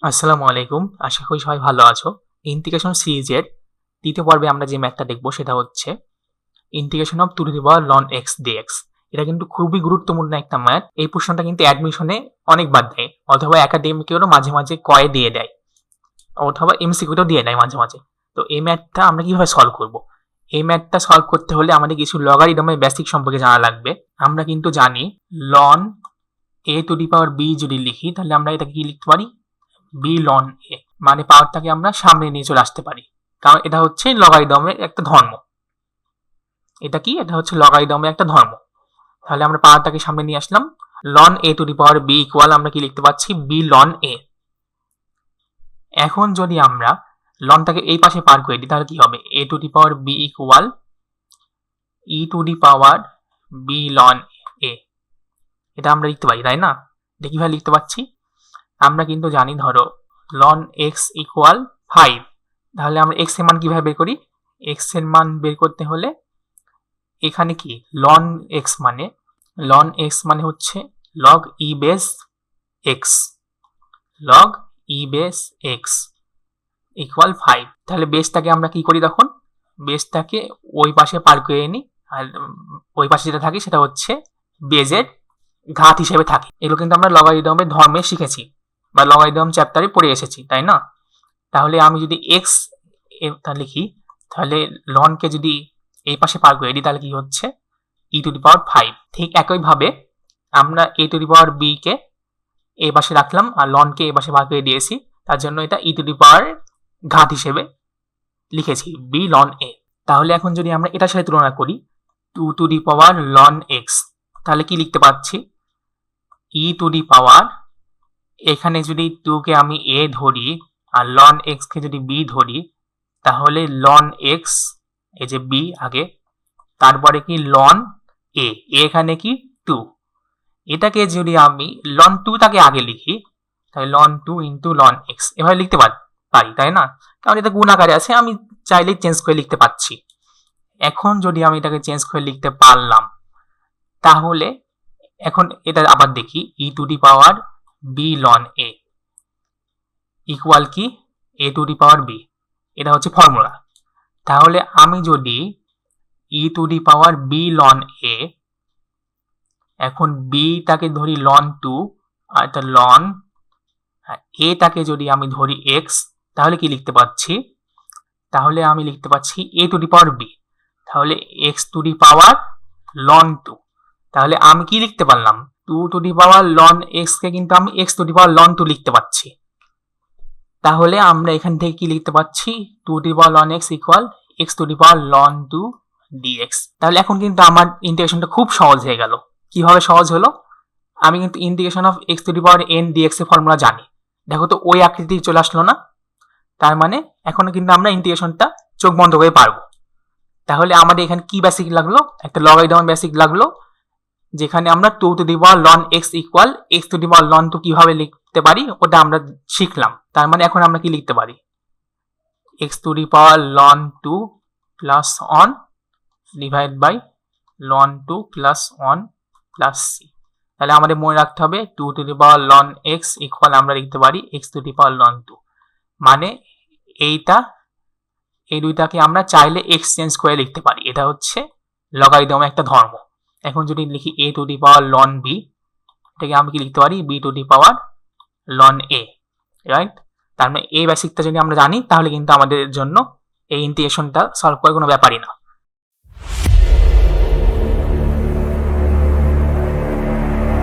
আসসালামু আলাইকুম। আশা করি সবাই ভালো আছো। ইন্টিগ্রেশন সিরিজের ৩য় পর্বে আমরা যে ম্যাথটা দেখব সেটা হচ্ছে integration of 2 to the power ln x dx। এটা কিন্তু খুবই গুরুত্বপূর্ণ একটা ম্যাথ। এই প্রশ্নটা কিন্তু অ্যাডমিশনে অনেকবার দেয় অথবা একাডেমিকেরও মাঝে মাঝে কয়ে দিয়ে দেয় অথবা এমসিকিউতেও দিয়ে দেয় মাঝে মাঝে। তো এই ম্যাথটা আমরা কিভাবে সলভ করব? এই ম্যাথটা সলভ করতে হলে আমাদের কিছু লগারিদমের বেসিক সম্পর্কে জানা লাগবে। আমরা কিন্তু জানি ln a to the power b যদি লিখি তাহলে আমরা এটাকে কি লিখতে পারি? b ln a, মানে পাওয়ারটাকে আমরা সামনে নিয়ে চলে আসতে পারি, কারণ এটা হচ্ছে লগারিদমের একটা ধর্ম। এটা হচ্ছে লগারিদমের একটা ধর্ম। তাহলে আমরা পাওয়ারটাকে সামনে নিয়ে আসলাম। ln a to the power b equal আমরা কি লিখতে পাচ্ছি? b ln a। এখন যদি আমরা লনটাকে এই পাশে পার করে দিই তাহলে কি হবে? a to the power b equal e two the power b ln a। এটা আমরা লিখতে পারি, তাই না? এটা কিভাবে লিখতে পাচ্ছি? আমরা কিন্তু জানি, ধরো ln x ইকুয়াল 5। তাহলে আমরা x এর মান কিভাবে বের করি? x এর মান বের করতে হলে এখানে কি ln x মানে হচ্ছে log e base x, log e base x equal 5। তাহলে বেসটাকে আমরা কি করি? তখন বেসটাকে ওই পাশে পার করে নিই, আর ওই পাশে যেটা থাকে সেটা হচ্ছে বেজের ঘাত হিসেবে থাকে। এগুলো কিন্তু আমরা লগারিদমের ধর্মে শিখেছি বা লগারিদম চ্যাপ্টারে পড়ে এসেছি, তাই না? তাহলে আমি যদি এক্স লিখি, তাহলে লনকে যদি এই পাশে পার করে দিই তাহলে কি হচ্ছে? ই টু দি পাওয়ার 5। ঠিক একইভাবে আমরা এ টু দি পাওয়ার বি কে এই পাশে রাখলাম আর লনকে এই পাশে পার করে দিয়েছি, তার জন্য এটা ই টু দি পাওয়ার ঘাত হিসেবে লিখেছি বি লন এ। তাহলে এখন যদি আমরা এটার সাথে তুলনা করি 2 to the power loan x, তাহলে কি লিখতে পাচ্ছি? ই টু দি পাওয়ার, এখানে যদি 2 কে আমি a ধরি আর ln x কে যদি b ধরি, তাহলে ln x, এই যে b আগে, তারপরে কি ln a, এখানে কি 2। এটাকে যদি আমি ln 2 টাকে আগে লিখি তাহলে ln 2 ইন্টু ln x এভাবে লিখতে পারি, তাই না? কারণ এটা গুণ আকারে আছে, আমি চাইলেই চেঞ্জ করে লিখতে পাচ্ছি। এখন যদি আমি এটাকে চেঞ্জ করে লিখতে পারলাম, তাহলে এখন এটা আবার দেখি e to the power b ln a equal কি a to the power b। এটা হচ্ছে ফর্মুলা। তাহলে আমি যদি e to the power b ln a, এখন b টাকে ধরি ln 2 আর এটা ln a টাকে যদি আমি ধরি x, তাহলে কি লিখতে পাচ্ছি? তাহলে আমি লিখতে পাচ্ছি a to the power b, তাহলে x to the power ln 2। তাহলে আমি কি লিখতে পারলাম? 2 to the power ln x কে কিন্তু আমি x to the power ln 2 লিখতে পাচ্ছি। তাহলে আমরা এখান থেকে কি লিখতে পাচ্ছি? 2 to the power ln x equal x to the power ln 2 dx। তাহলে এখন কিন্তু আমার ইন্টিগ্রেশনটা খুব সহজ হয়ে গেল। কিভাবে সহজ হলো? আমি কিন্তু integration of x to the power n dx এর ফর্মুলা জানি। দেখো তো ওই আকৃতি চলে আসলো না? তার মানে এখন কিন্তু আমরা ইন্টিগ্রেশনটা চোখ বন্ধ করে পারবো। তাহলে আমাদের এখানে কি বেসিক লাগলো? একটা লগারিদম বেসিক লাগলো, যেখানে আমরা 2 to the power ln x equal x to the power ln 2 কিভাবে লিখতে পারি ওটা আমরা শিখলাম। তার মানে এখন আমরা কি লিখতে পারি? x to the power ln 2 plus 1 divide by ln 2 plus 1 plus c। তাহলে আমাদের মনে রাখতে হবে 2 to the power ln x equal আমরা লিখতে পারি x to the power ln 2। মানে এই দুইটাকে আমরা চাইলে এক্সচেঞ্জ করে লিখতে পারি। এটা হচ্ছে লগারিদমের একটা ধর্ম। এখন যদি লিখি a to the power ln b, এটাকে আমি কি লিখতে পারি? b two the power ln a, right? তার মানে এই বেসিকটা যদি আমরা জানি তাহলে কিন্তু আমাদের জন্য এই ইন্টিগ্রেশনটা সলভ করার কোনো ব্যাপারই না।